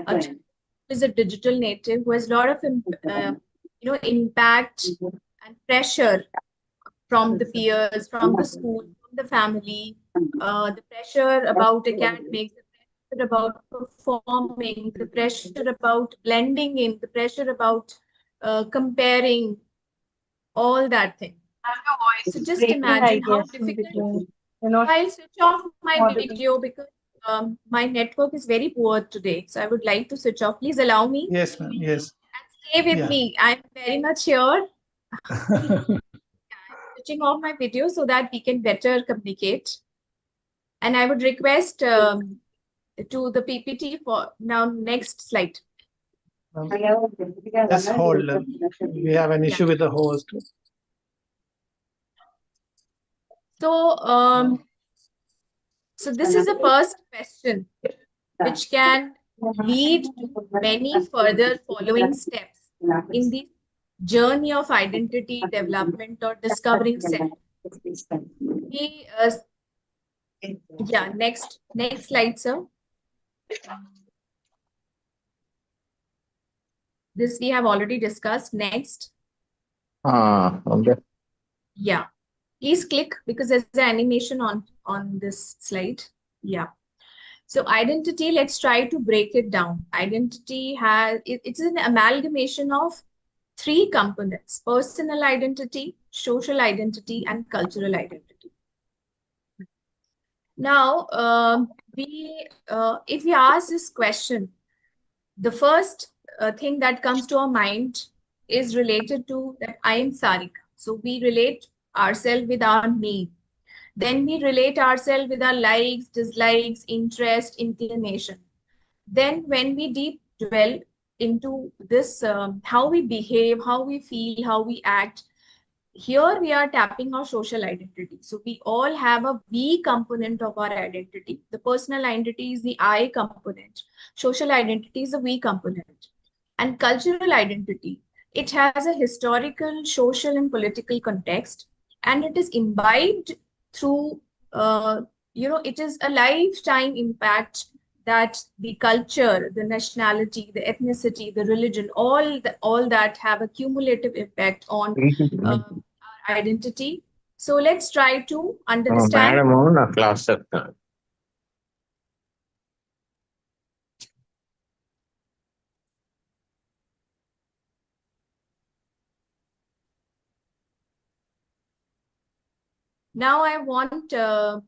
a child who is a digital native, who has a lot of impact and pressure from the peers, from the school, from the family, the pressure about academics, the pressure about performing, the pressure about blending in, the pressure about comparing, all that thing. So just imagine how difficult. I'll switch off my video because my network is very poor today. So I would like to switch off. Please allow me. Yes, ma'am. Yes. And stay with me. I'm very much here. Switching off my video so that we can better communicate. And I would request to the PPT for now. Next slide. Just hold. We have an issue with the host. So, so this is the first question, which can lead to many further following steps in the journey of identity development or discovering self. Yeah, next slide, sir. This we have already discussed. Next. Okay. Yeah. Please click because there's an animation on this slide. Yeah. So identity, let's try to break it down. Identity it's an amalgamation of three components: personal identity, social identity, and cultural identity. Now, if we ask this question, the first thing that comes to our mind is related to that I am Sarika. So we relate ourselves with our name. Then we relate ourselves with our likes, dislikes, interest, inclination. Then when we deep dwell into this, how we behave, how we feel, how we act, here we are tapping our social identity. So we all have a V component of our identity. The personal identity is the I component. Social identity is the V component. And cultural identity, it has a historical, social, and political context. And it is imbibed through, it is a lifetime impact that the culture, the nationality, the ethnicity, the religion, all that have a cumulative effect on our identity. So let's try to understand. Now I want to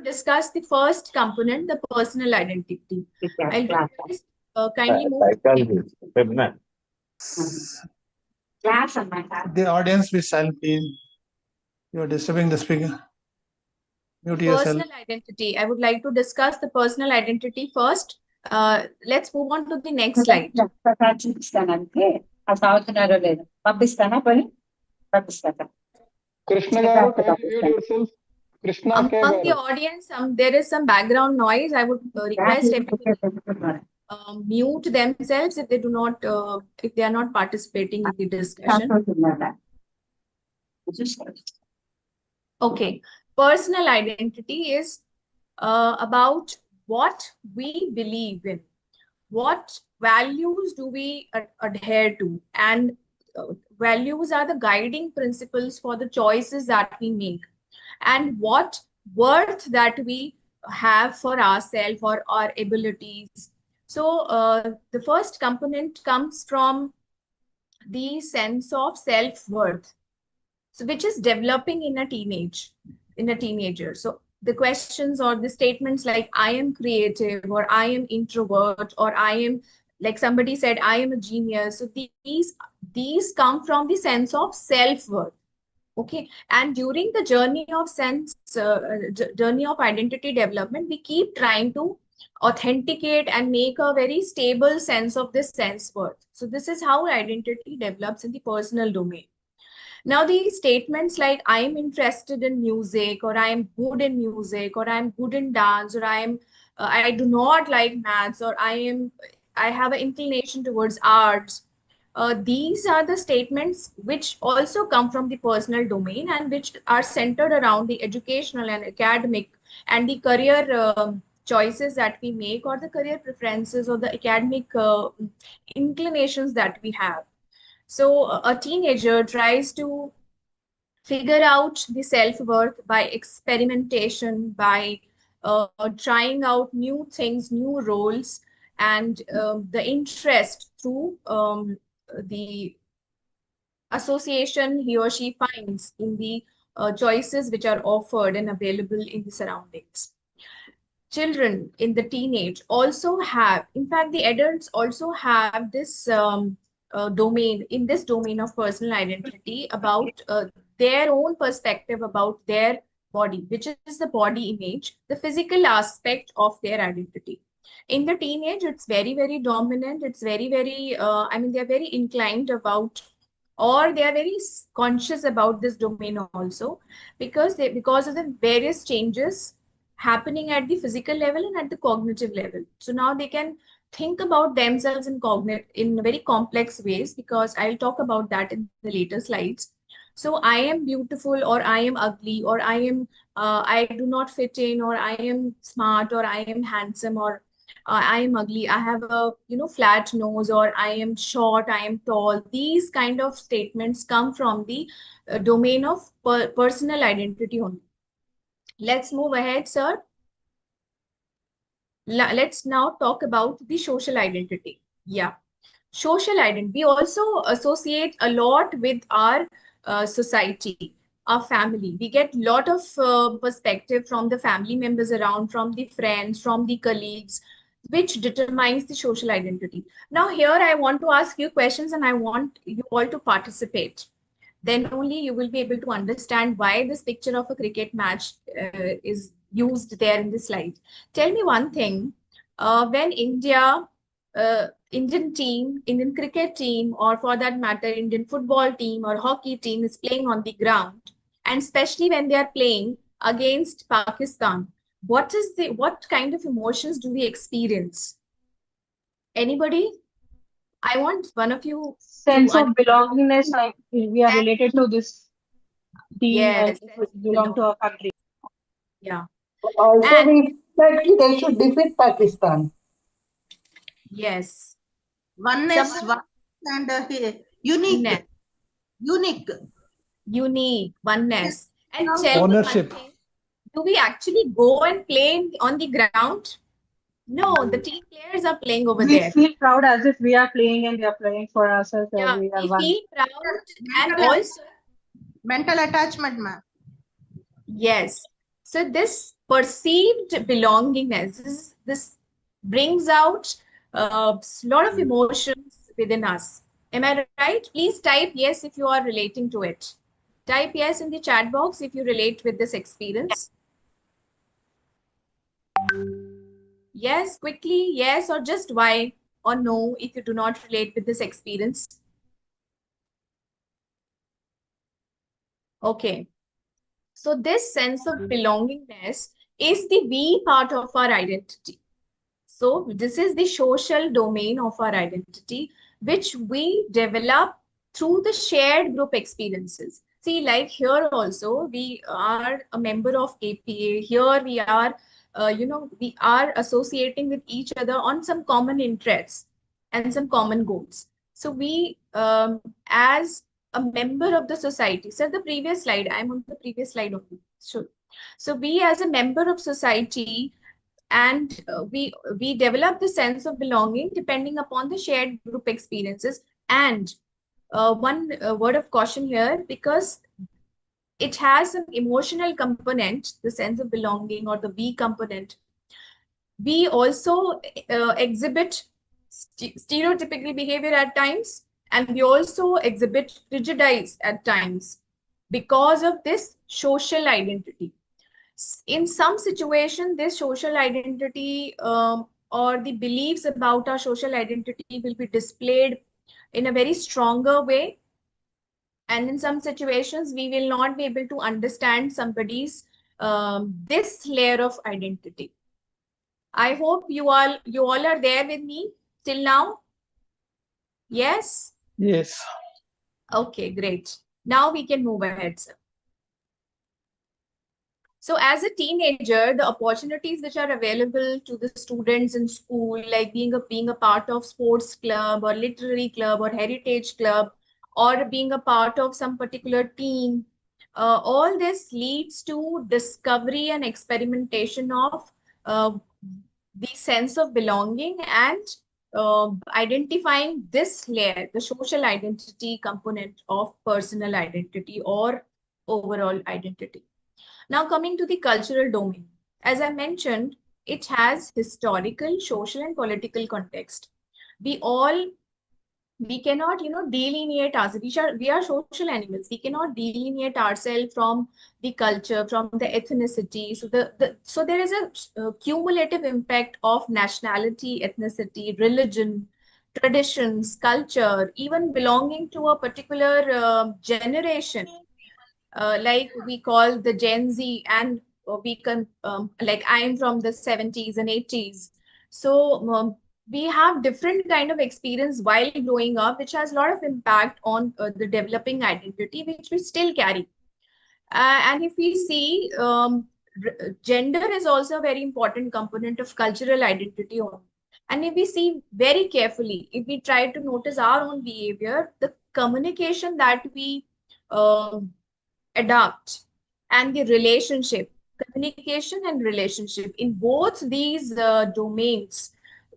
discuss the first component, the personal identity. I'll request kindly move. The audience will silent, please. You are disturbing the speaker. Mute yourself. Personal identity. I would like to discuss the personal identity first. Let's move on to the next slide. Krishna garu, can you mute yourself? Krishna Among the audience, there is some background noise. I would request everyone mute themselves if they do not, if they are not participating in the discussion. Okay, personal identity is about what we believe in, what values do we adhere to, and values are the guiding principles for the choices that we make, and what worth that we have for ourselves or our abilities. So the first component comes from the sense of self-worth, so which is developing in a teenager. So the questions or the statements like I am creative, or I am introvert, or I am, like somebody said, I am a genius. So these come from the sense of self-worth. Okay, and during the journey of identity development, we keep trying to authenticate and make a very stable sense of this self-worth. So this is how identity develops in the personal domain. Now, these statements like I am interested in music, or I am good in music, or I am good in dance, or I do not like maths, or I have an inclination towards arts. These are the statements which also come from the personal domain and which are centered around the educational and academic and the career choices that we make, or the career preferences, or the academic inclinations that we have. So a teenager tries to figure out the self-worth by experimentation, by trying out new things, new roles, and the interest through the association he or she finds in the choices which are offered and available in the surroundings. Children in the teenage also have, in fact, the adults also have this domain, in this domain of personal identity, about their own perspective about their body, which is the body image, the physical aspect of their identity. In the teenage, it's very, very dominant. It's very, very, I mean, they're very inclined about, or they are very conscious about this domain also, because of the various changes happening at the physical level and at the cognitive level. So now they can think about themselves in very complex ways, because I'll talk about that in the later slides. So I am beautiful, or I am ugly, or I do not fit in, or I am smart, or I am handsome, or I am ugly, I have a flat nose, or I am short, I am tall. These kind of statements come from the domain of personal identity only. Let's move ahead, sir. Let's now talk about the social identity. Yeah, social identity. We also associate a lot with our society, our family. We get a lot of perspective from the family members around, from the friends, from the colleagues, which determines the social identity. Now, here I want to ask you questions, and I want you all to participate. Then only you will be able to understand why this picture of a cricket match is used there in the slide. Tell me one thing, when Indian team, Indian cricket team, or for that matter, Indian football team or hockey team is playing on the ground, and especially when they are playing against Pakistan, what kind of emotions do we experience? Anybody? I want one of you Sense to of belongingness, like we are related to this team and yes, if we belong to our country. yeah. Also, And we feel that they should defeat Pakistan. yes, Oneness, someone, and unique, oneness, unique, oneness. And Yes. tell me one Ownership. thing, do we actually go and play on the ground? No, the team players are playing over We there. feel proud as if we are playing and they are playing for ourselves. Yeah, We are we one. feel proud, and mental, also, mental attachment, ma'am. yes. So this perceived belongingness, this brings out a lot of emotions within us. Am I right? Please type yes if you are relating to it. Type yes in the chat box if you relate with this experience. Yes, quickly, yes, or just why, or no if you do not relate with this experience. Okay. So this sense of belongingness is the we part of our identity. So this is the social domain of our identity, which we develop through the shared group experiences. See, like here also, we are a member of APA. Here we are, we are associating with each other on some common interests and some common goals. So we, as a member of the society, so the previous slide, I'm on the previous slide only. Sure. So we as a member of society, and we develop the sense of belonging depending upon the shared group experiences. And one word of caution here, because it has an emotional component, the sense of belonging or the we component, we also exhibit stereotypical behavior at times, and we also exhibit prejudice at times because of this social identity. In some situation, this social identity or the beliefs about our social identity will be displayed in a very stronger way. And in some situations, we will not be able to understand somebody's this layer of identity. I hope you all are there with me till now. Yes? Yes. Okay, great. Now we can move ahead, sir. So as a teenager, the opportunities which are available to the students in school, like being a part of sports club or literary club or heritage club, or being a part of some particular team, all this leads to discovery and experimentation of the sense of belonging and identifying this layer, the social identity component of personal identity or overall identity. Now, coming to the cultural domain, as I mentioned, it has historical, social, and political context. We cannot, delineate ourselves. We are social animals. We cannot delineate ourselves from the culture, from the ethnicity. So there is a cumulative impact of nationality, ethnicity, religion, traditions, culture, even belonging to a particular generation, like we call the Gen Z, and we can, like I am from the 70s and 80s. So we have different kind of experience while growing up, which has a lot of impact on the developing identity, which we still carry. And if we see, gender is also a very important component of cultural identity. And if we see very carefully, if we try to notice our own behavior, the communication that we adapt and the relationship, communication and relationship, in both these domains,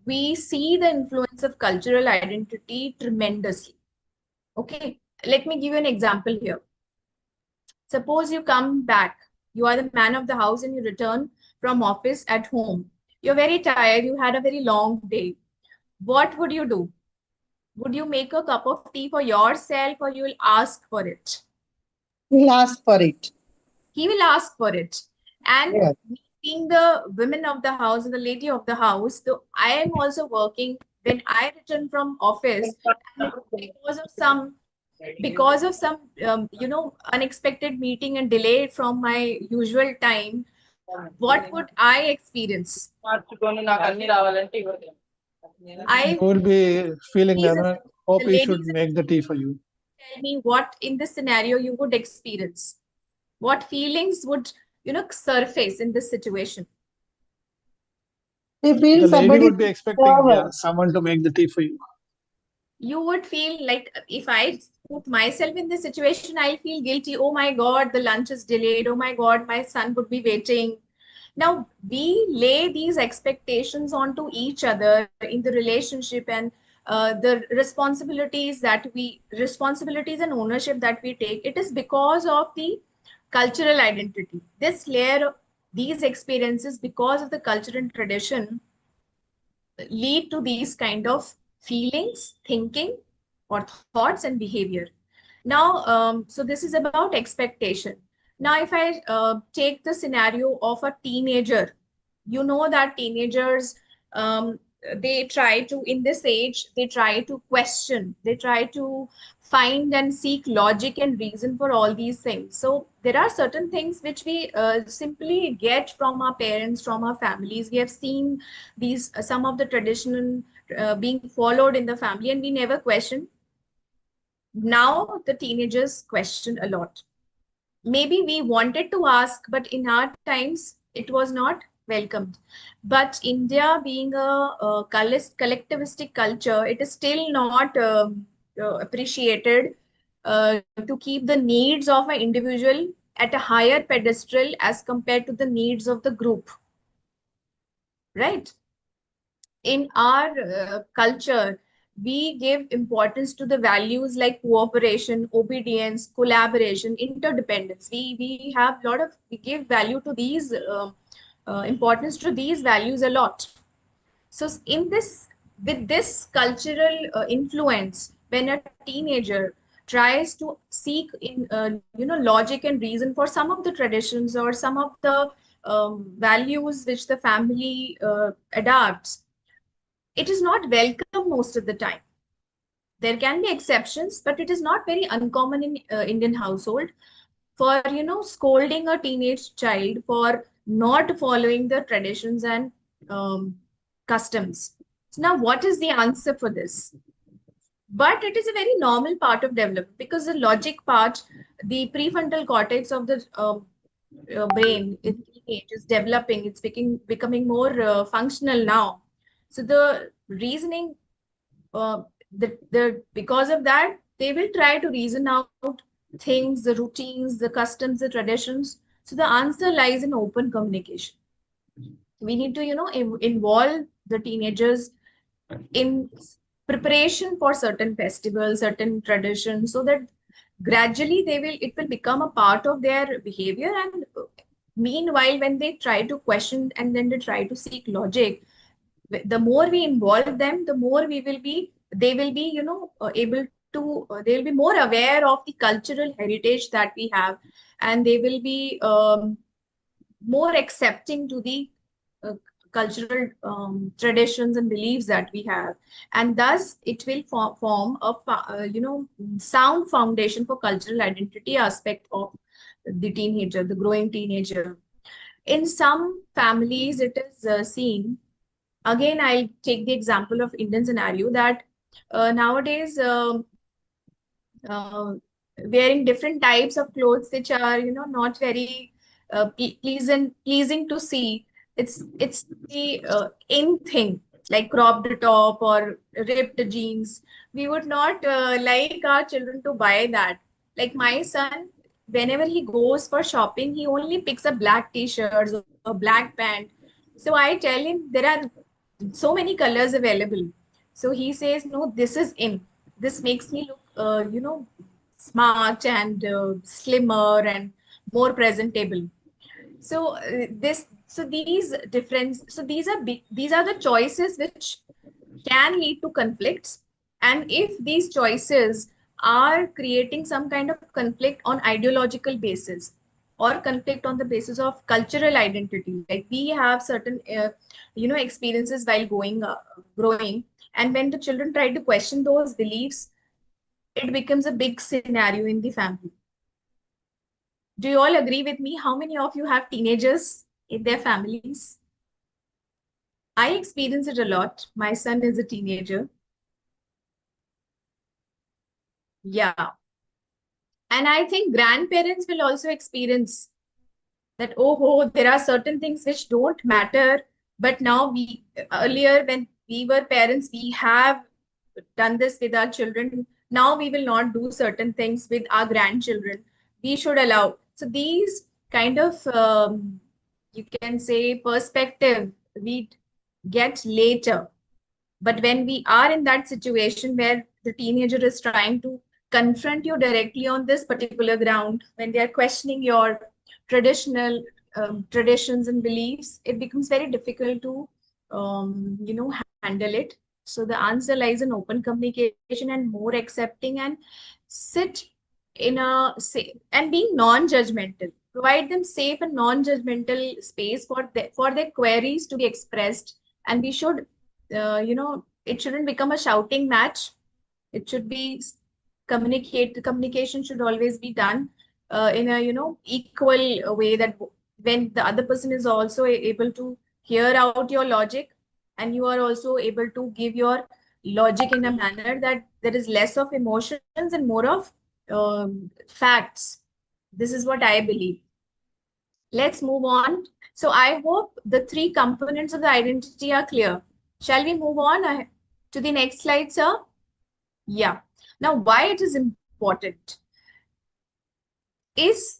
we see the influence of cultural identity tremendously. Okay, let me give you an example here. Suppose you come back, you are the man of the house and you return from office at home. You're very tired, you had a very long day. What would you do? Would you make a cup of tea for yourself, or you will ask for it? We'll ask for it. He will ask for it. And Yes. being the women of the house and the lady of the house, so I am also working. When I return from office, because of some unexpected meeting and delay from my usual time, what would I experience? You will be feeling Please, that, hope the he should ladies, make the tea for you. tell me what in this scenario you would experience. What feelings would surface in this situation? We feel The lady somebody would be expecting serve. someone to make the tea for you. You would feel like, if I put myself in this situation, I'll feel guilty. Oh my God, the lunch is delayed. Oh my God, my son would be waiting. Now, we lay these expectations onto each other in the relationship, and the responsibilities and ownership that we take. It is because of the cultural identity. This layer, these experiences, because of the culture and tradition, lead to these kind of feelings, thinking, or thoughts and behavior. Now, so this is about expectation. Now, if I take the scenario of a teenager, you know that teenagers, they try to, in this age, they try to question, they try to find and seek logic and reason for all these things. So there are certain things which we simply get from our parents, from our families. We have seen these, some of the traditional being followed in the family, and we never question. Now the teenagers question a lot. Maybe we wanted to ask, but in our times it was not welcomed. But India being a collectivistic culture, it is still not appreciated to keep the needs of an individual at a higher pedestal as compared to the needs of the group, right? In our culture, we give importance to the values like cooperation, obedience, collaboration, interdependence. We give value to these importance to these values a lot. So in this, with this cultural influence, when a teenager tries to seek in logic and reason for some of the traditions or some of the values which the family adopts, it is not welcome most of the time. There can be exceptions, but it is not very uncommon in Indian household for scolding a teenage child for not following the traditions and customs. So now, what is the answer for this? But it is a very normal part of development, because the logic part, the prefrontal cortex of the brain in teenage is developing. It's becoming more functional now. So the reasoning, because of that, they will try to reason out things, the routines, the customs, the traditions. So the answer lies in open communication. We need to, involve the teenagers in preparation for certain festivals, certain traditions, so that gradually it will become a part of their behavior. And meanwhile, when they try to question and then they try to seek logic, the more we involve them, the more they will be, able to, they will be more aware of the cultural heritage that we have, and they will be more accepting to the uh, cultural traditions and beliefs that we have, and thus it will form a sound foundation for cultural identity aspect of the teenager, the growing teenager. In some families, it is seen. Again, I'll take the example of Indian scenario that nowadays uh, wearing different types of clothes which are, not very pleasing to see. It's the in thing, like cropped top or ripped jeans. We would not like our children to buy that. Like my son, whenever he goes for shopping, he only picks up black t-shirts or black pant. So I tell him there are so many colors available. So he says, no, this is in. This makes me look, smart and slimmer and more presentable. So these are big, these are the choices which can lead to conflicts. And if these choices are creating some kind of conflict on ideological basis or conflict on the basis of cultural identity, like we have certain experiences while growing, and when the children try to question those beliefs, it becomes a big scenario in the family. Do you all agree with me? How many of you have teenagers in their families? I experience it a lot. My son is a teenager. Yeah. And I think grandparents will also experience that, there are certain things which don't matter. But now earlier when we were parents, we have done this with our children. Now we will not do certain things with our grandchildren. We should allow. So these kind of, you can say, perspective, we get later. But when we are in that situation where the teenager is trying to confront you directly on this particular ground, when they are questioning your traditional traditions and beliefs, it becomes very difficult to, handle it. So the answer lies in open communication and more accepting, and sit in a say and being non-judgmental. Provide them safe and non-judgmental space for their queries to be expressed. And we should, it shouldn't become a shouting match. It should be the communication should always be done in a, equal way, that when the other person is also able to hear out your logic, and you are also able to give your logic in a manner that there is less of emotions and more of facts. This is what I believe. Let's move on. So I hope the three components of the identity are clear. Shall we move on to the next slide, sir? Yeah. Now, why it is important is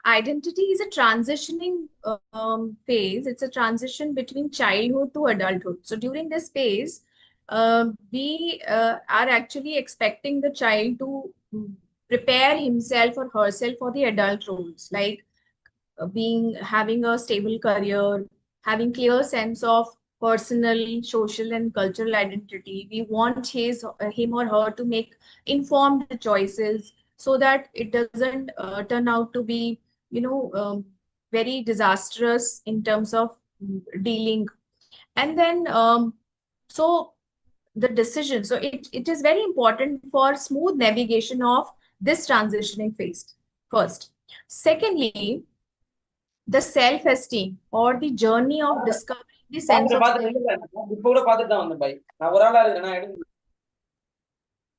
identity is a transitioning phase. It's a transition between childhood to adulthood. So during this phase, we are actually expecting the child to prepare himself or herself for the adult roles, like having a stable career, having clear sense of personal, social, and cultural identity. We want him or her to make informed choices so that it doesn't turn out to be, very disastrous in terms of dealing. And then, so the decision. So it is very important for smooth navigation of this transitioning phase. First. Secondly, the self-esteem or the journey of discovering the sense of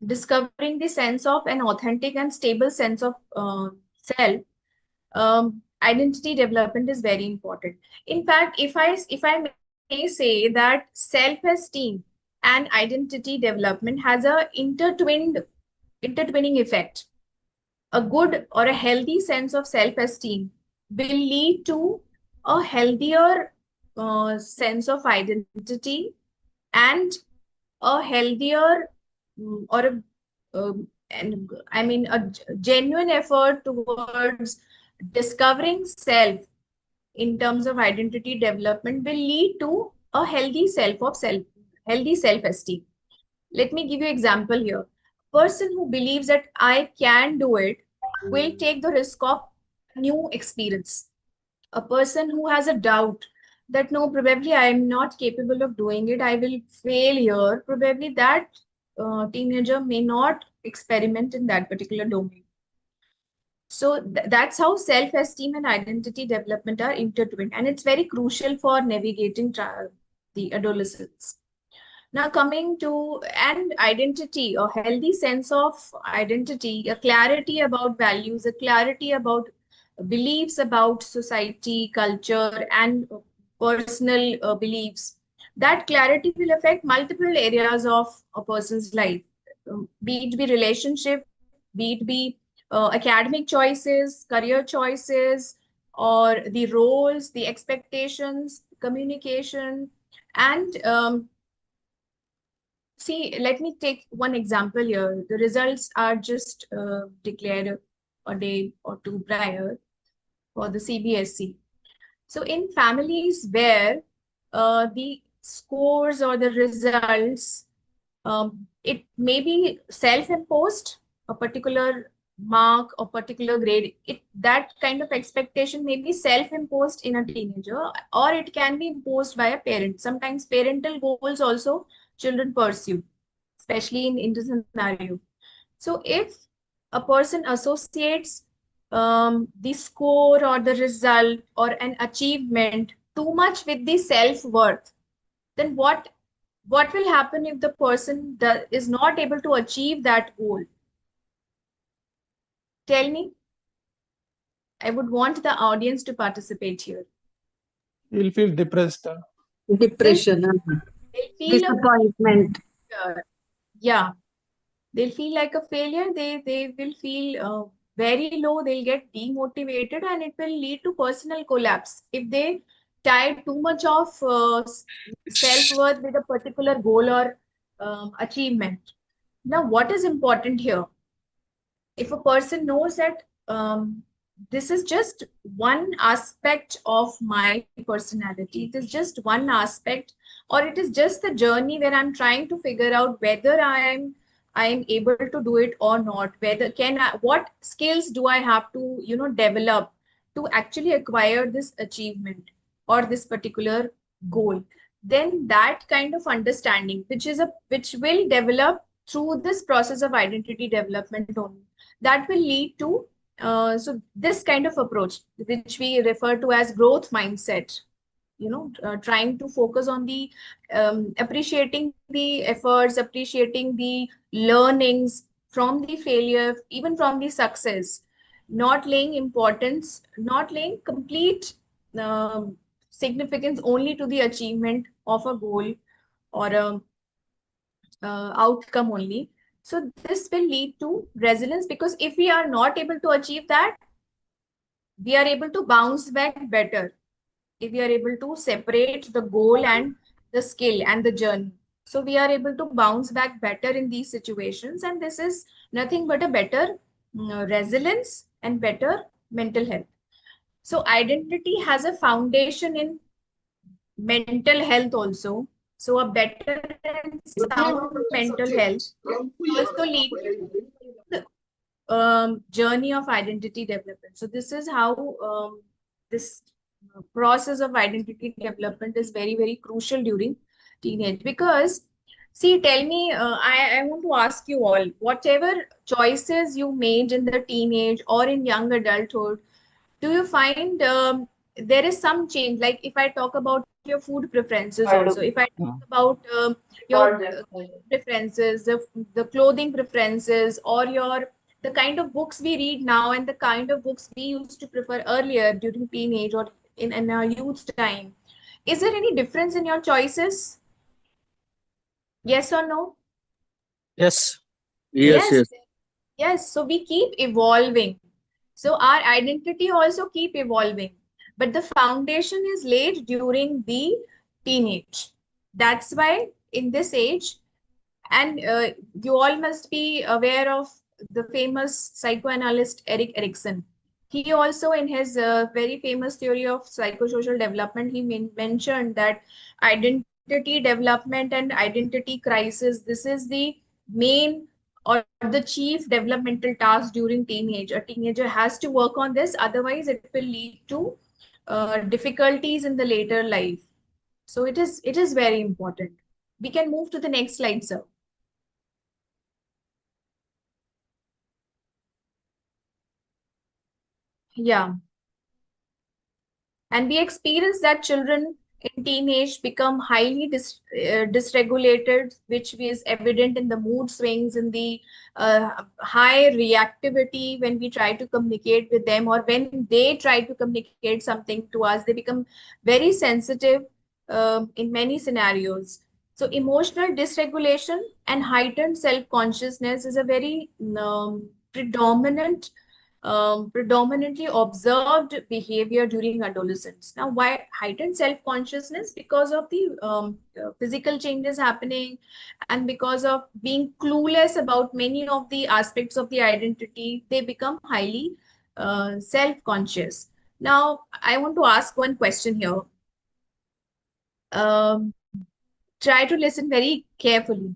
discovering the sense of an authentic and stable sense of self. identity development is very important. In fact, if I may say that self-esteem and identity development has a intertwining effect. A good or a healthy sense of self-esteem will lead to a healthier sense of identity and a healthier or a and I mean a genuine effort towards discovering self in terms of identity development will lead to a healthy healthy self-esteem. Let me give you an example here. A person who believes that I can do it will take the risk of new experience. A person who has a doubt that no, probably I am not capable of doing it, I will fail here, probably that teenager may not experiment in that particular domain. So that's how self-esteem and identity development are intertwined, and it's very crucial for navigating the adolescence. Now coming to and identity, a healthy sense of identity, a clarity about values, a clarity about beliefs about society, culture, and personal beliefs. That clarity will affect multiple areas of a person's life, be it be relationship, be it be academic choices, career choices, or the roles, the expectations, communication, and see, let me take one example here. The results are just declared a day or two prior for the CBSE. So in families where the scores or the results, it may be self-imposed, a particular mark or particular grade, that kind of expectation may be self-imposed in a teenager, or it can be imposed by a parent. Sometimes parental goals also children pursue, especially in this scenario. So if a person associates the score or the result or an achievement too much with the self-worth, then what will happen if the person is not able to achieve that goal? Tell me. I would want the audience to participate here. You'll feel depressed. Depression, They'll feel disappointment. yeah, they'll feel like a failure. They will feel very low. They'll get demotivated, and it will lead to personal collapse if they tie too much of self-worth with a particular goal or achievement. Now, what is important here? If a person knows that this is just one aspect of my personality, it is just one aspect, or it is just the journey where I'm trying to figure out whether I am able to do it or not, whether what skills do I have to develop to actually acquire this achievement or this particular goal, then that kind of understanding, which will develop through this process of identity development only, that will lead to so this kind of approach, which we refer to as growth mindset, trying to focus on the appreciating the efforts, appreciating the learnings from the failure, even from the success, not laying complete significance only to the achievement of a goal or a outcome only. So this will lead to resilience, because if we are not able to achieve that, we are able to bounce back better if we are able to separate the goal and the skill and the journey. So we are able to bounce back better in these situations, and this is nothing but a better resilience and better mental health. So identity has a foundation in mental health also. So a better and sound mental health also leads to the journey of identity development. So this is how this process of identity development is very, very crucial during teenage. Because see, tell me, I want to ask you all, whatever choices you made in the teenage or in young adulthood, do you find there is some change? Like if I talk about your food preferences also, if I talk about your preferences, the clothing preferences, or the kind of books we read now and the kind of books we used to prefer earlier during teenage or in our youth time, is there any difference in your choices? Yes or no? Yes. Yes. Yes. Yes. So we keep evolving. So our identity also keep evolving. But the foundation is laid during the teenage. That's why in this age, and you all must be aware of the famous psychoanalyst Erik Erikson. He also, in his very famous theory of psychosocial development, he mentioned that identity development and identity crisis, this is the main or the chief developmental task during teenage. A teenager has to work on this, otherwise it will lead to difficulties in the later life. So it is very important. We can move to the next slide, sir. Yeah. And we experience that children in teenage become highly dysregulated, which is evident in the mood swings, in the high reactivity when we try to communicate with them, or when they try to communicate something to us, they become very sensitive in many scenarios. So emotional dysregulation and heightened self-consciousness is a very predominantly observed behavior during adolescence. Now, why heightened self-consciousness? Because of the physical changes happening and because of being clueless about many of the aspects of the identity, they become highly self-conscious. Now, I want to ask one question here. Try to listen very carefully.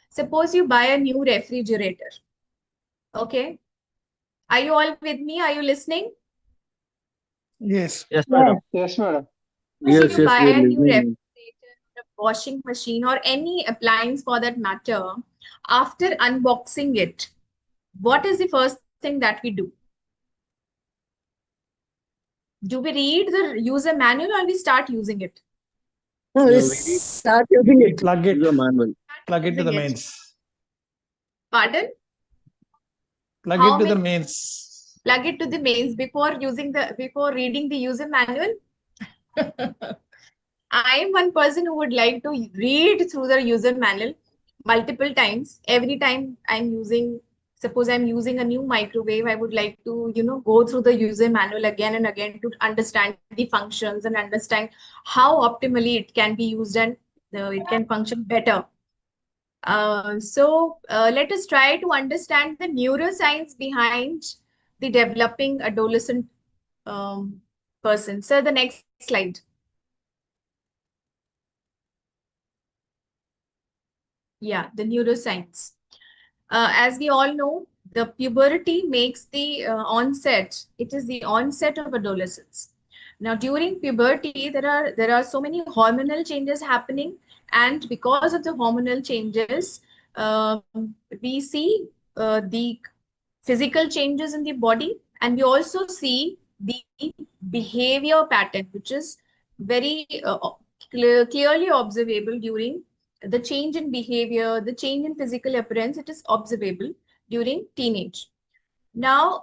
Suppose you buy a new refrigerator. Okay. Are you all with me? Are you listening? Yes. Yes, madam. Yes, madam. Suppose Yes, you yes, buy we are a new listening. refrigerator, a washing machine, or any appliance for that matter, after unboxing it, what is the first thing that we do? Do we read the user manual or we start using it? No, No, we we need start using it. Plug it. the manual. Plug it to the Using it. mains. Pardon? Plug How it to the many- mains. Plug it to the mains before reading the user manual. I am one person who would like to read through the user manual multiple times. Every time suppose I'm using a new microwave, I would like to, go through the user manual again and again to understand the functions and understand how optimally it can be used and it can function better. So let us try to understand the neuroscience behind the developing adolescent person. So the next slide. Yeah, the neuroscience. As we all know, the puberty makes the onset. It is the onset of adolescence. Now, during puberty, there are so many hormonal changes happening, and because of the hormonal changes, um, we see the physical changes in the body, and we also see the behavior pattern, which is very clearly observable during the change in behavior, the change in physical appearance. It is observable during teenage. Now,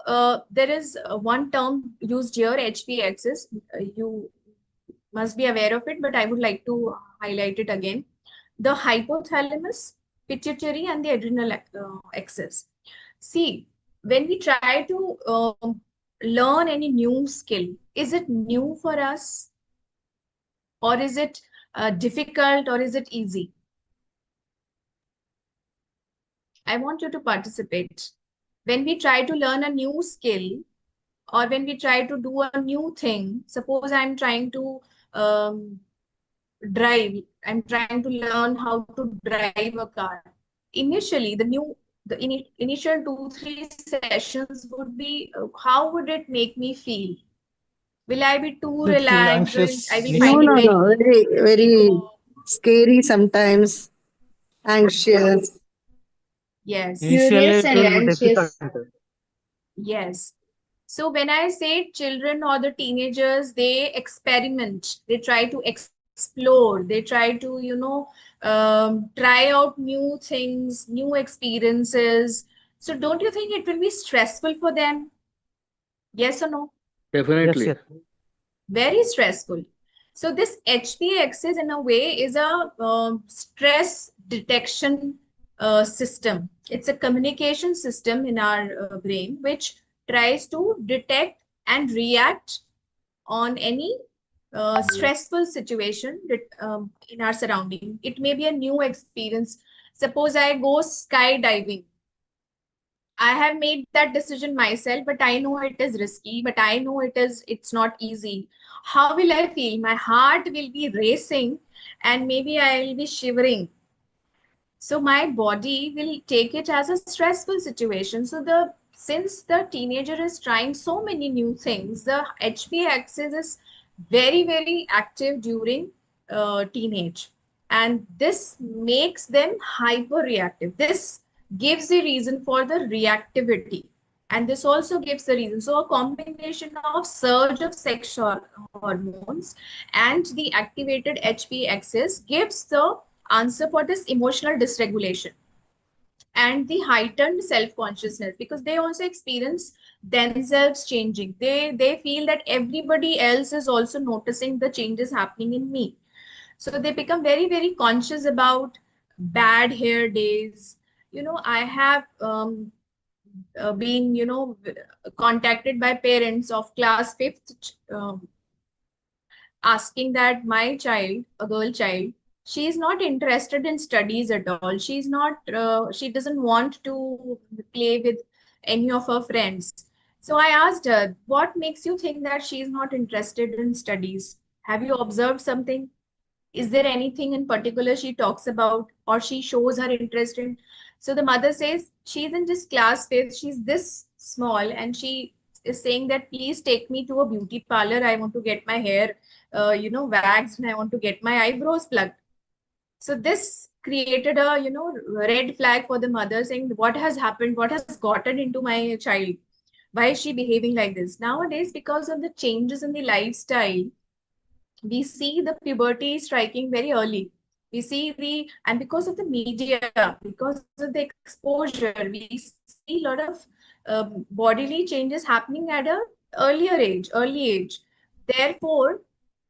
there is one term used here, HPXs. You must be aware of it, but I would like to highlight it again. The hypothalamus, pituitary, and the adrenal axis. See, when we try to learn any new skill, is it new for us? Or is it difficult, or is it easy? I want you to participate. When we try to learn a new skill, or when we try to do a new thing, suppose I'm trying to drive, I'm trying to learn how to drive a car. Initially, the initial 2-3 sessions would be, how would it make me feel? Will I be too Little relaxed, or anxious I will No, find it no, very no. Very, very difficult? scary sometimes, anxious. Yes. Initially, Curious it and will be difficult. anxious. Yes. So when I say children or the teenagers, they experiment, they try to explore, they try to, try out new things, new experiences. So don't you think it will be stressful for them? Yes or no? Definitely. Yes. Very stressful. So this HPA-axis in a way is a stress detection system. It's a communication system in our brain which tries to detect and react on any stressful situation that, in our surrounding. It may be a new experience. Suppose I go skydiving. I have made that decision myself, but I know it is risky, but I know it's not easy. How will I feel? My heart will be racing and maybe I'll be shivering. So my body will take it as a stressful situation. So since the teenager is trying so many new things, the HPA axis is very, very active during teenage. And this makes them hyper reactive. This gives the reason for the reactivity. And this also gives the reason. So a combination of surge of sex hormones and the activated HPA axis gives the answer for this emotional dysregulation and the heightened self-consciousness, because they also experience themselves changing. They feel that everybody else is also noticing the changes happening in me. So they become very, very conscious about bad hair days. I have been contacted by parents of class 5th, asking that my child, a girl child, she is not interested in studies at all. She doesn't want to play with any of her friends. So I asked her, what makes you think that she is not interested in studies? Have you observed something? Is there anything in particular she talks about or she shows her interest in? So the mother says she's in just class 5th, she's this small, and she is saying that please take me to a beauty parlor. I want to get my hair, waxed, and I want to get my eyebrows plugged. So this created a, red flag for the mother, saying what has happened, what has gotten into my child, why is she behaving like this? Nowadays, because of the changes in the lifestyle, we see the puberty striking very early. We see and because of the media, because of the exposure, we see a lot of bodily changes happening at a early age. Therefore,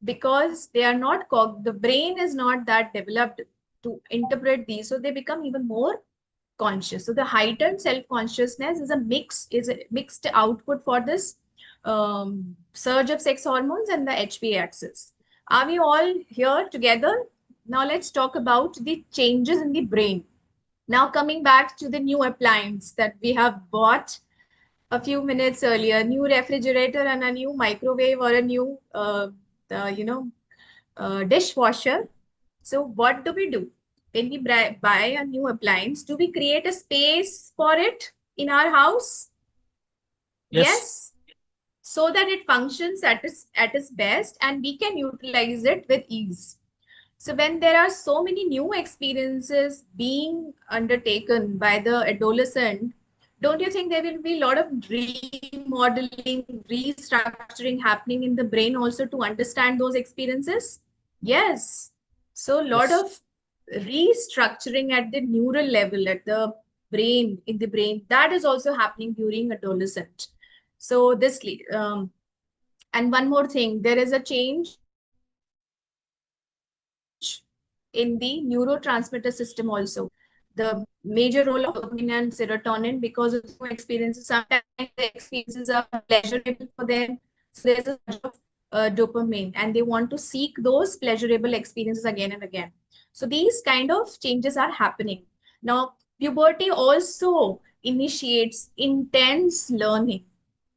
because they are not, the brain is not that developed to interpret these, so they become even more conscious. So the heightened self-consciousness is a mixed output for this surge of sex hormones and the HPA axis. Are we all here together? Now let's talk about the changes in the brain. Now coming back to the new appliance that we have bought a few minutes earlier, new refrigerator and a new microwave or a new dishwasher. So what do we do? When we buy a new appliance, do we create a space for it in our house? Yes. So that it functions at its best and we can utilize it with ease. So when there are so many new experiences being undertaken by the adolescent, don't you think there will be a lot of remodeling, restructuring happening in the brain also to understand those experiences? Yes. So a lot of restructuring at the neural level, at the brain, in the brain, that is also happening during adolescent. So this, and one more thing, there is a change in the neurotransmitter system also. The major role of dopamine and serotonin, because of new experiences, sometimes the experiences are pleasurable for them. So there's a surge of dopamine and they want to seek those pleasurable experiences again and again. So these kind of changes are happening. Now, puberty also initiates intense learning.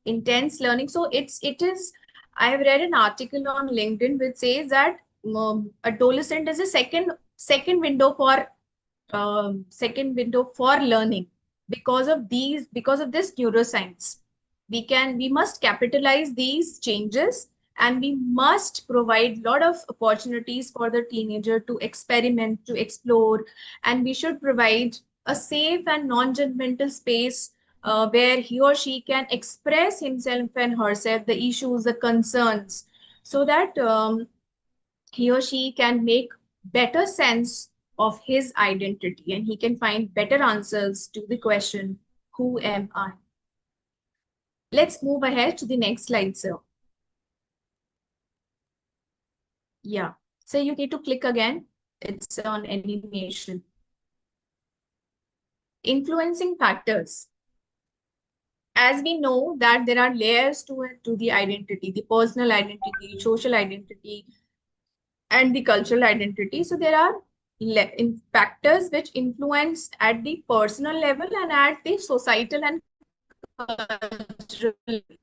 So it is, I have read an article on LinkedIn which says that adolescent is a second window for learning because of this neuroscience. We must capitalize these changes and we must provide a lot of opportunities for the teenager to experiment, to explore, and we should provide a safe and non-judgmental space where he or she can express himself and herself, the issues, the concerns, so that he or she can make better sense of his identity and he can find better answers to the question, Who am I? Let's move ahead to the next slide, sir. Yeah. So you need to click again. It's on animation. Influencing factors. As we know that there are layers to it, to the identity, the personal identity, social identity, and the cultural identity. So there are factors which influence at the personal level and at the societal and cultural level.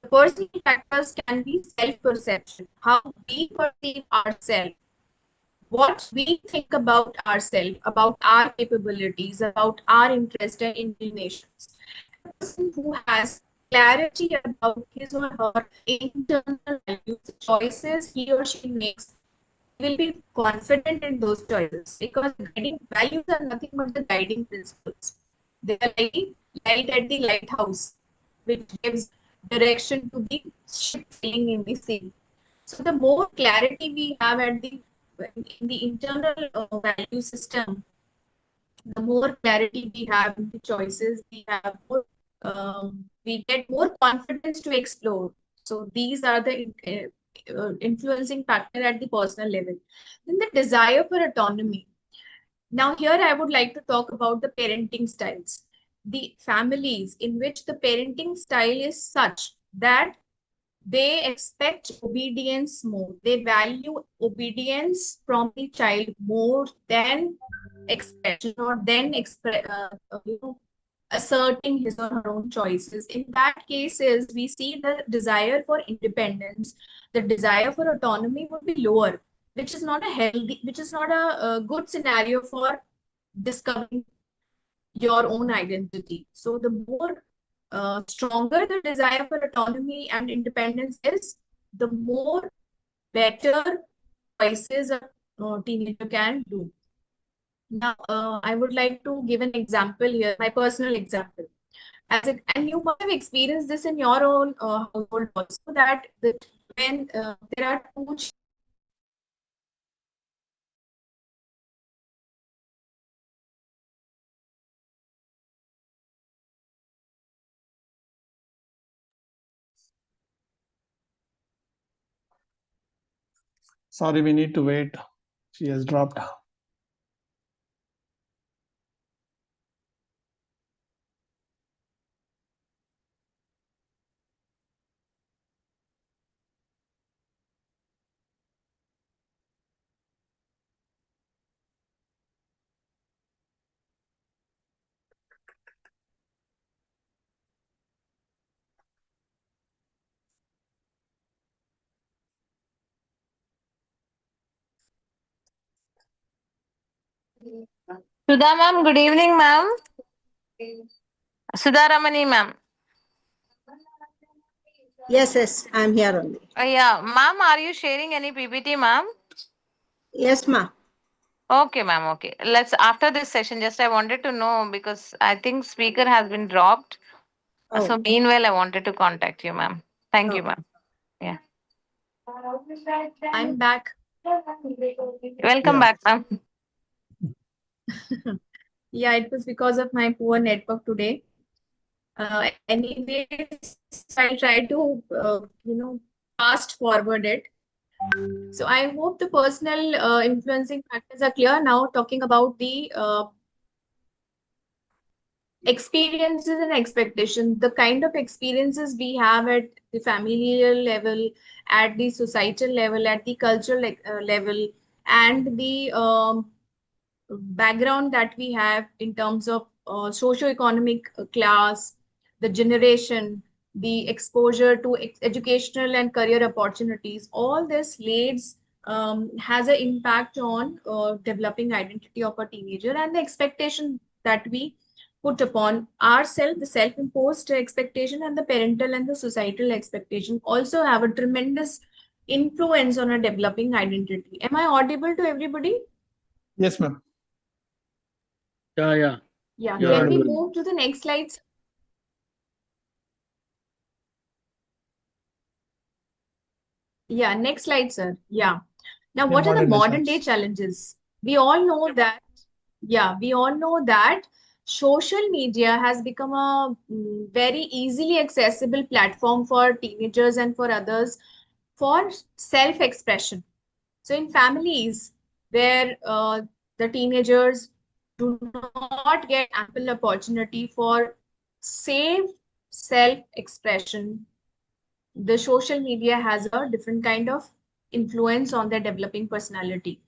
The personal factors can be self-perception, how we perceive ourselves, what we think about ourselves, about our capabilities, about our interests and inclinations. A person who has clarity about his or her internal values, choices he or she makes, will be confident in those choices because guiding values are nothing but the guiding principles. They are like the light at the lighthouse, which gives direction to the ship sailing in the sea. So the more clarity we have at the in the internal value system, the more clarity we have in the choices we have, more, we get more confidence to explore. So these are the influencing factor at the personal level. Then the desire for autonomy. Now here I would like to talk about the parenting styles. The families in which the parenting style is such that they expect obedience more. They value obedience from the child more than expression or then asserting his or her own choices. In that cases, we see the desire for independence, the desire for autonomy would be lower, which is not a healthy, which is not a good scenario for discovering your own identity. So the more stronger the desire for autonomy and independence is, the more better choices a teenager can do. Now, I would like to give an example here, my personal example. And you must have experienced this in your own household also, that when there are two Sorry, we need to wait. She has dropped. Sudha ma'am, good evening ma'am. Sudha Ramani ma'am. Yes, I'm here only. Yeah, ma'am, are you sharing any PPT ma'am? Yes, ma. Okay ma'am, okay. Let's, after this session, just I wanted to know because I think speaker has been dropped. Oh. So meanwhile, I wanted to contact you ma'am. Thank you Oh. ma'am. Yeah. I'm back. Welcome back ma'am. Yeah, it was because of my poor network today. Anyways, I'll try to, fast forward it. So I hope the personal influencing factors are clear. Now talking about the experiences and expectations, the kind of experiences we have at the familial level, at the societal level, at the cultural level, and the background that we have in terms of socioeconomic class, the generation, the exposure to educational and career opportunities, all this leads has an impact on developing identity of a teenager and the expectation that we put upon ourselves, the self-imposed expectation and the parental and the societal expectation also have a tremendous influence on a developing identity. Am I audible to everybody? Yes, ma'am. Yeah. Yeah, Yeah, can we audible. move to the next slides? Yeah, next slide, sir. Yeah. Now, Yeah, what are the modern modern day science. challenges? We all know that, yeah, we all know that social media has become a very easily accessible platform for teenagers and for others for self-expression. So in families where the teenagers do not get ample opportunity for safe self-expression, the social media has a different kind of influence on their developing personality.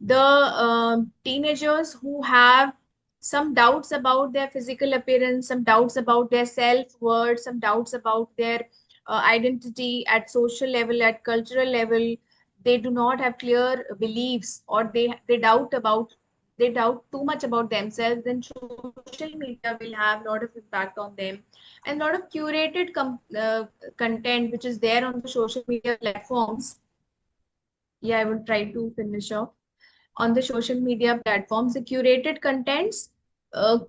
The teenagers who have some doubts about their physical appearance, some doubts about their self-worth, some doubts about their identity at social level, at cultural level, they do not have clear beliefs, or they doubt too much about themselves, then social media will have a lot of impact on them. And a lot of curated content which is there on the social media platforms. Yeah, I will try to finish off. On the social media platforms, the curated contents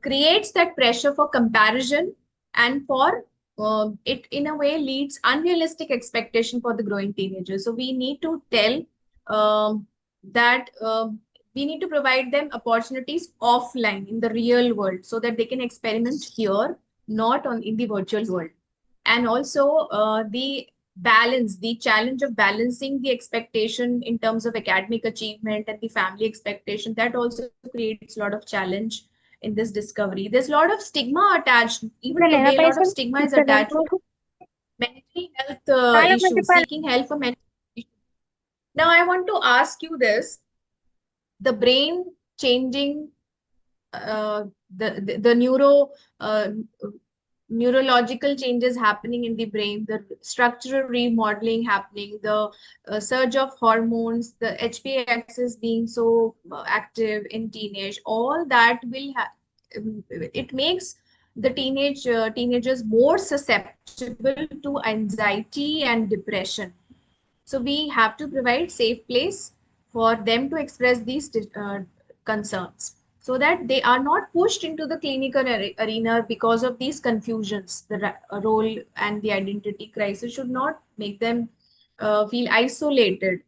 creates that pressure for comparison, and for it in a way leads unrealistic expectation for the growing teenagers. So we need to tell that we need to provide them opportunities offline in the real world so that they can experiment here, not on in the virtual world. And also the challenge of balancing the expectation in terms of academic achievement and the family expectation, that also creates a lot of challenge in this discovery. There's a lot of stigma attached. Even today, a lot of stigma is attached to mental health issues, seeking help for mental issues. Now, I want to ask you this: the brain changing, the neurological changes happening in the brain, the structural remodeling happening, the surge of hormones, the HPA axis being so active in teenage, all that will it makes the teenagers more susceptible to anxiety and depression. So we have to provide safe place for them to express these concerns, so that they are not pushed into the clinical arena because of these confusions. The role and the identity crisis should not make them feel isolated.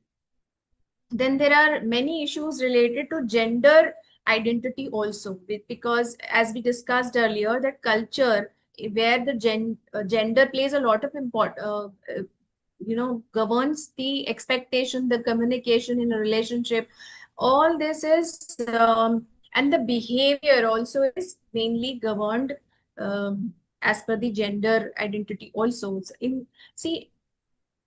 Then there are many issues related to gender identity also, because as we discussed earlier, that culture where the gender plays a lot of governs the expectation, the communication in a relationship. All this is and the behavior also is mainly governed as per the gender identity also. In the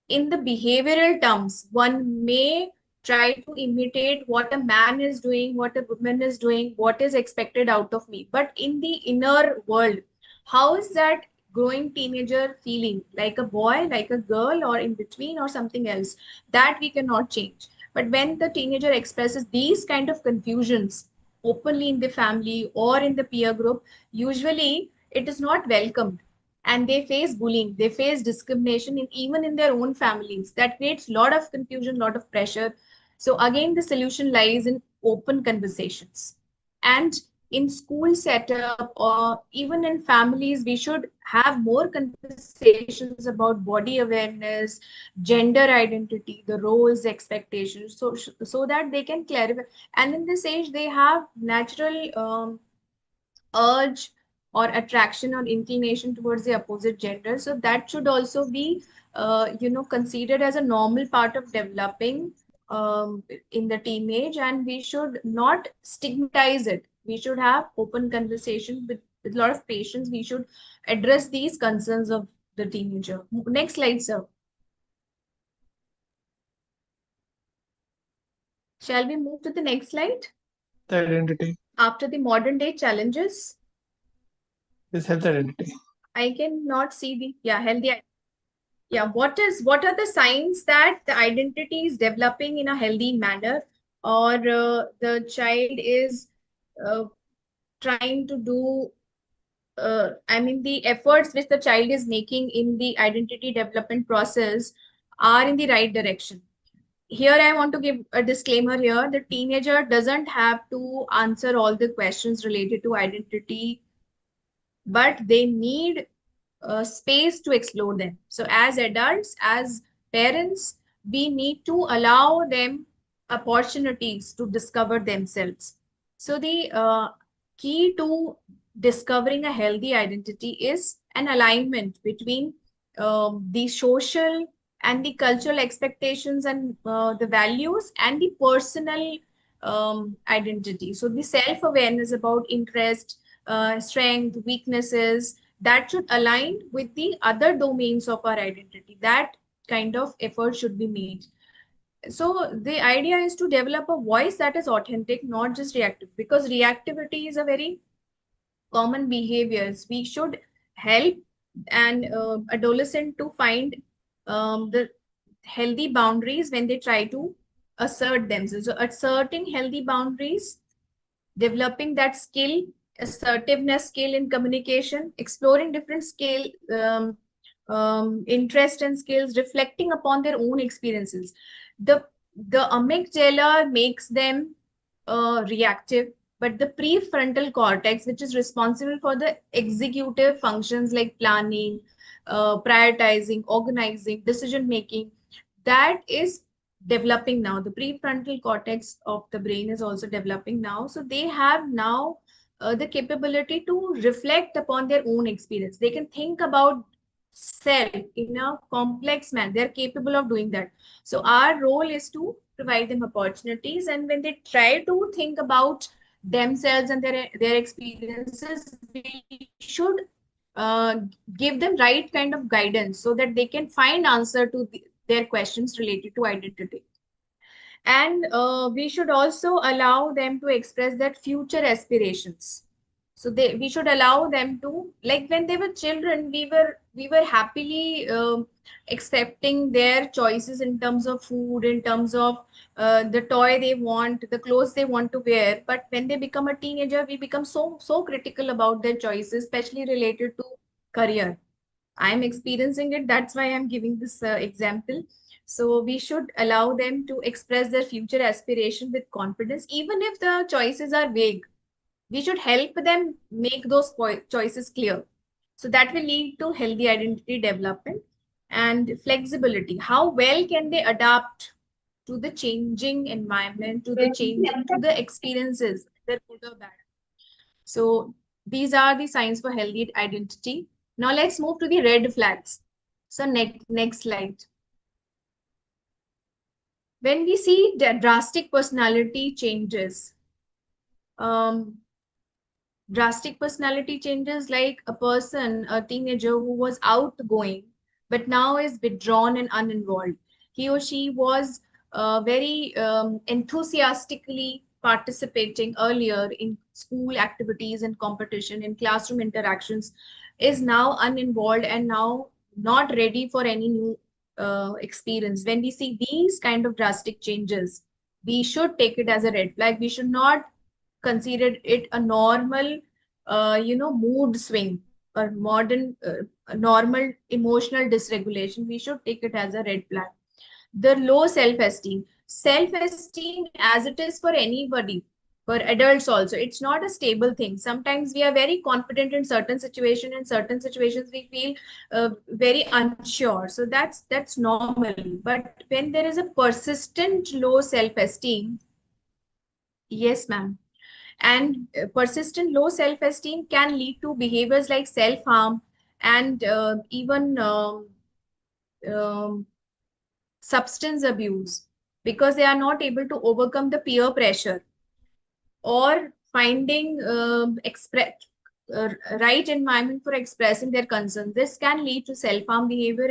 behavioral terms, one may try to imitate what a man is doing, what a woman is doing, what is expected out of me. But in the inner world, how is that growing teenager feeling? Like a boy, like a girl, or in between, or something else? That we cannot change. But when the teenager expresses these kind of confusions openly in the family or in the peer group, usually it is not welcomed, and they face bullying, they face discrimination even in their own families. That creates a lot of confusion, a lot of pressure. So again, the solution lies in open conversations. And in school setup or even in families, we should have more conversations about body awareness, gender identity, the roles, expectations, so that they can clarify. And in this age, they have natural urge or attraction or inclination towards the opposite gender. So that should also be, considered as a normal part of developing in the teenage, and we should not stigmatize it. We should have open conversation with a lot of patience. We should address these concerns of the teenager. Next slide, sir. Shall we move to the next slide? The identity After the modern day challenges, is health identity. I cannot see the healthy. Yeah, what are the signs that the identity is developing in a healthy manner, or the child is trying to do, the efforts which the child is making in the identity development process are in the right direction. Here, I want to give a disclaimer here. The teenager doesn't have to answer all the questions related to identity, but they need space to explore them. So as adults, as parents, we need to allow them opportunities to discover themselves. So the key to discovering a healthy identity is an alignment between the social and the cultural expectations and the values and the personal identity. So the self-awareness about interest, strength, weaknesses, that should align with the other domains of our identity. That kind of effort should be made. So the idea is to develop a voice that is authentic, not just reactive, because reactivity is a very common behaviors. We should help an adolescent to find the healthy boundaries when they try to assert themselves. So asserting healthy boundaries, developing that skill, assertiveness skill in communication, exploring different skill, interest and skills, reflecting upon their own experiences. The amygdala makes them reactive, but the prefrontal cortex, which is responsible for the executive functions like planning, prioritizing, organizing, decision making, that is developing now. The prefrontal cortex of the brain is also developing now. So they have now the capability to reflect upon their own experience. They can think about self in a complex manner. They're capable of doing that. So our role is to provide them opportunities, and when they try to think about themselves and their experiences, we should give them right kind of guidance so that they can find answer to their questions related to identity. And we should also allow them to express their future aspirations. So we should allow them to, like when they were children, we were happily accepting their choices in terms of food, in terms of the toy they want, the clothes they want to wear. But when they become a teenager, we become so critical about their choices, especially related to career. I'm experiencing it. That's why I'm giving this example. So we should allow them to express their future aspiration with confidence, even if the choices are vague. We should help them make those choices clear. So that will lead to healthy identity development. And flexibility. How well can they adapt to the changing environment, to the experiences, whether good or bad. So these are the signs for healthy identity. Now let's move to the red flags. So next slide. When we see drastic personality changes, like a person, a teenager who was outgoing, but now is withdrawn and uninvolved. He or she was very enthusiastically participating earlier in school activities and competition, in classroom interactions, is now uninvolved and now not ready for any new experience. When we see these kind of drastic changes, we should take it as a red flag. We should not consider it a normal, mood swing or normal emotional dysregulation. We should take it as a red flag. The low self-esteem. Self-esteem, as it is for anybody, for adults also, it's not a stable thing. Sometimes we are very confident in certain situations. In certain situations, we feel very unsure. So that's normal. But when there is a persistent low self-esteem, yes, ma'am. And persistent low self-esteem can lead to behaviors like self-harm and even substance abuse, because they are not able to overcome the peer pressure or finding right environment for expressing their concerns. This can lead to self-harm behavior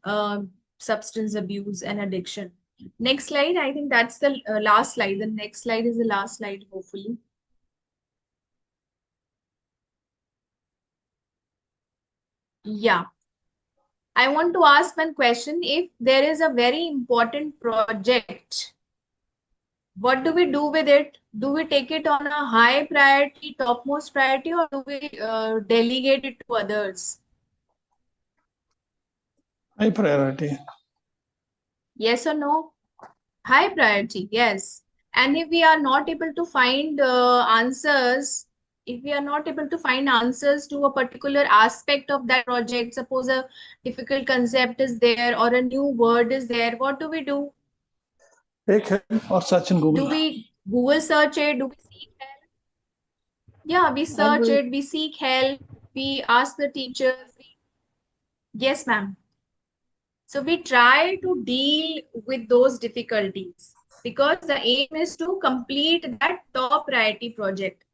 and substance abuse and addiction. Next slide. I think that's the last slide. The next slide is the last slide, hopefully. Yeah. I want to ask one question. If there is a very important project, what do we do with it? Do we take it on a high priority, topmost priority, or do we delegate it to others? High priority. Yes or no? High priority, yes. And if we are not able to find answers, if we are not able to find answers to a particular aspect of that project, suppose a difficult concept is there or a new word is there, what do we do? Take help or search in Google. Do we Google search it? Do we seek help? Yeah, we search we- it, we seek help, we ask the teachers. Yes, ma'am. So we try to deal with those difficulties because the aim is to complete that top priority project.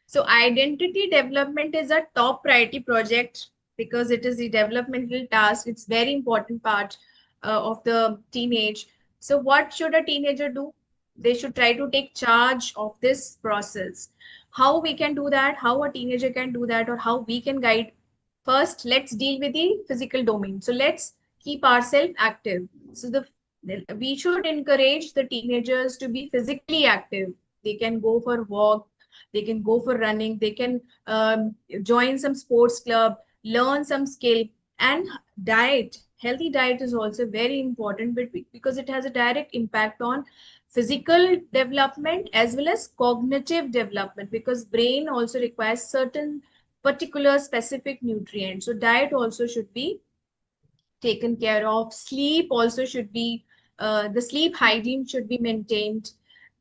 So identity development is a top priority project because it is the developmental task. It's very important part of the teenage. So what should a teenager do? They should try to take charge of this process. How we can do that, how a teenager can do that, or how we can guide. First, let's deal with the physical domain. So let's keep ourselves active. So we should encourage the teenagers to be physically active. They can go for walk, they can go for running, they can join some sports club, learn some skill. And diet, healthy diet is also very important, but because it has a direct impact on physical development as well as cognitive development, because brain also requires certain particular specific nutrients. So diet also should be taken care of. Sleep also should be, the sleep hygiene should be maintained.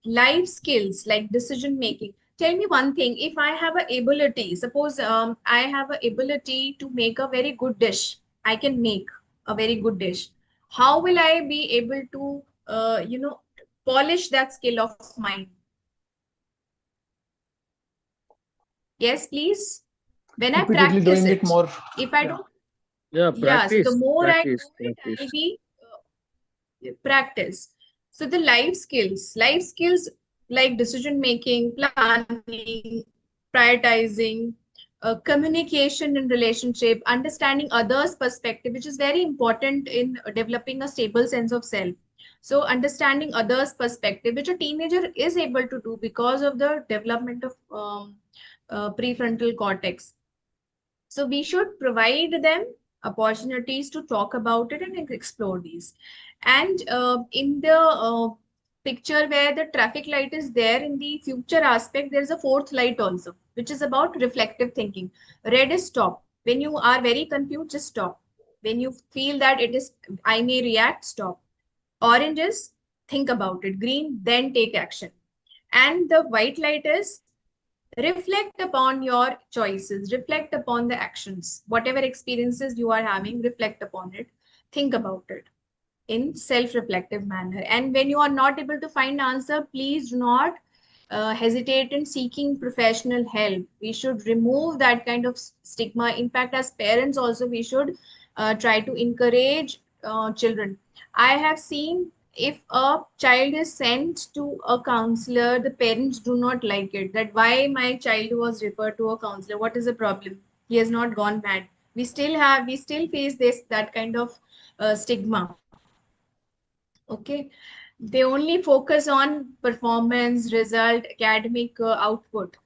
Life skills like decision making. Tell me one thing, if I have a ability, suppose I have a ability to make a very good dish, I can make a very good dish. How will I be able to, polish that skill of mine? Yes, please. When I Repeatedly practice doing it it, more. if I Yeah. don't, Yeah, yeah, so the practice, more I do practice, it, practice. I'll be practice. So the life skills like decision making, planning, prioritizing, communication in relationship, understanding others' perspective, which is very important in developing a stable sense of self. So understanding others' perspective, which a teenager is able to do because of the development of prefrontal cortex. So we should provide them opportunities to talk about it and explore these. And in the picture where the traffic light is there, in the future aspect, there is a fourth light also, which is about reflective thinking. Red is stop. When you are very confused, just stop. When you feel that it is, I may react, stop. Orange is think about it. Green, then take action. And the white light is reflect upon your choices, reflect upon the actions, whatever experiences you are having, reflect upon it, think about it in self-reflective manner. And when you are not able to find answer, please do not hesitate in seeking professional help. We should remove that kind of stigma. In fact, as parents also, we should try to encourage children. I have seen if a child is sent to a counselor, the parents do not like it. That why my child was referred to a counselor? What is the problem? He has not gone mad. We still face that kind of stigma. Okay, they only focus on performance, result, academic output.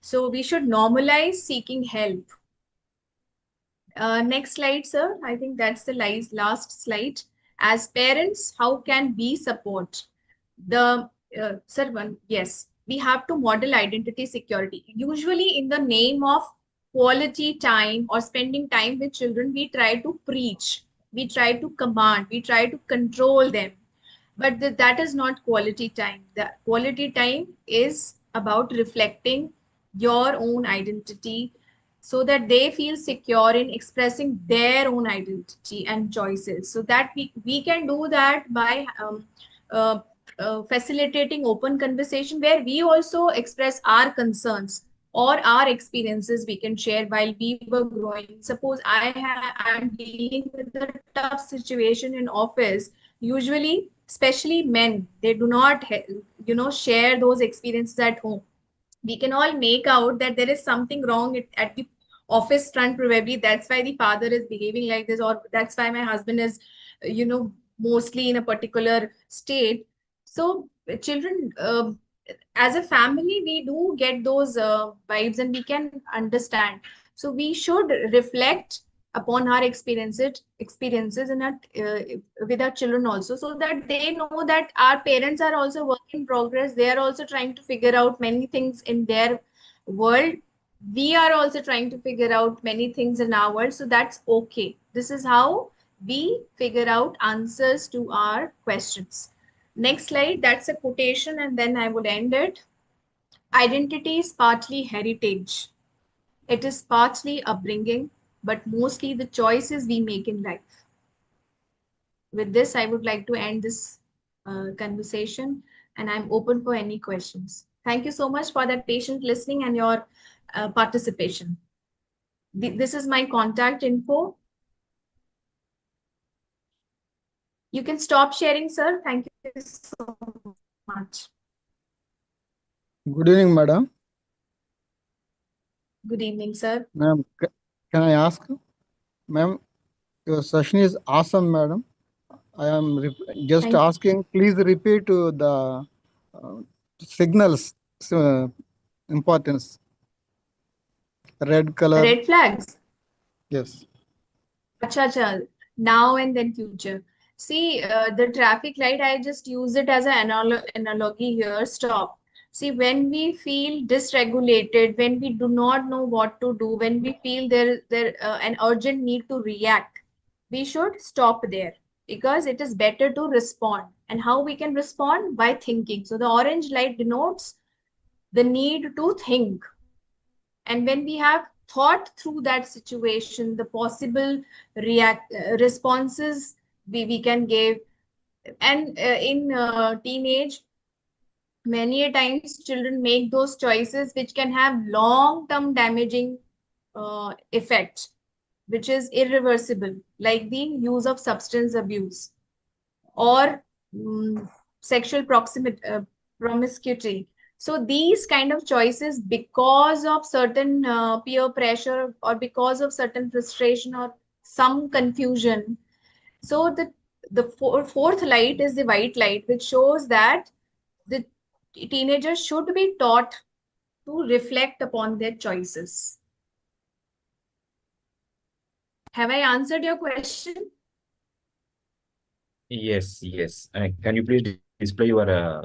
So we should normalize seeking help. Next slide, sir. I think that's the last slide. As parents, how can we support the sir? Yes, we have to model identity security. Usually, in the name of quality time or spending time with children, we try to preach, we try to command, we try to control them. But that is not quality time. The quality time is about reflecting your own identity so that they feel secure in expressing their own identity and choices. So that we can do that by uh, facilitating open conversation where we also express our concerns or our experiences we can share while we were growing. Suppose I'm dealing with a tough situation in office. Usually, especially men, they do not share those experiences at home. We can all make out that there is something wrong at the office front, probably that's why the father is behaving like this, or that's why my husband is mostly in a particular state. So children, as a family, we do get those vibes and we can understand. So we should reflect upon our experiences in our, with our children also, so that they know that our parents are also work in progress. They are also trying to figure out many things in their world. We are also trying to figure out many things in our world. So that's okay. This is how we figure out answers to our questions. Next slide, that's a quotation, and then I would end it. identity is partly heritage. It is partly upbringing, but mostly the choices we make in life. With this, I would like to end this conversation, and I'm open for any questions. Thank you so much for that patient listening and your participation. This is my contact info. You can stop sharing, sir. Thank you so much. Good evening, madam. Good evening, sir. Ma'am, can I ask? Ma'am, your session is awesome, madam. I am just Thank you. asking, please repeat the signals importance. Red color. Red flags. Yes. Acha, now and then future. See, the traffic light, I just use it as an analogy here. Stop. See, when we feel dysregulated, when we do not know what to do, when we feel there an urgent need to react, we should stop there, because it is better to respond. And how we can respond? By thinking. So the orange light denotes the need to think. And when we have thought through that situation, the possible responses we can give. And in teenage, many a times children make those choices which can have long-term damaging effect, which is irreversible, like the use of substance abuse or sexual promiscuity. So these kind of choices, because of certain peer pressure or because of certain frustration or some confusion. So the fourth light is the white light, which shows that the teenagers should be taught to reflect upon their choices. Have I answered your question? Yes, yes. Can you please display your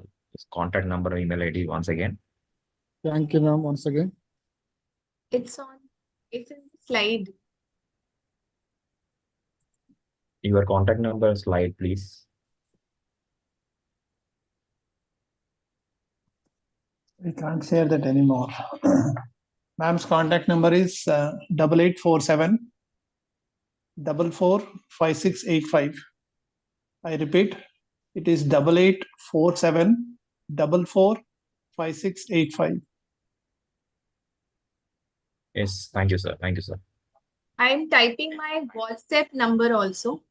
contact number or email ID once again? Thank you, ma'am, once again. It's in the slide. Your contact number slide, please. We can't share that anymore. Ma'am's contact number is 8847 445685. I repeat, it is 8847 445685. Yes, thank you, sir. Thank you, sir. I'm typing my WhatsApp number also.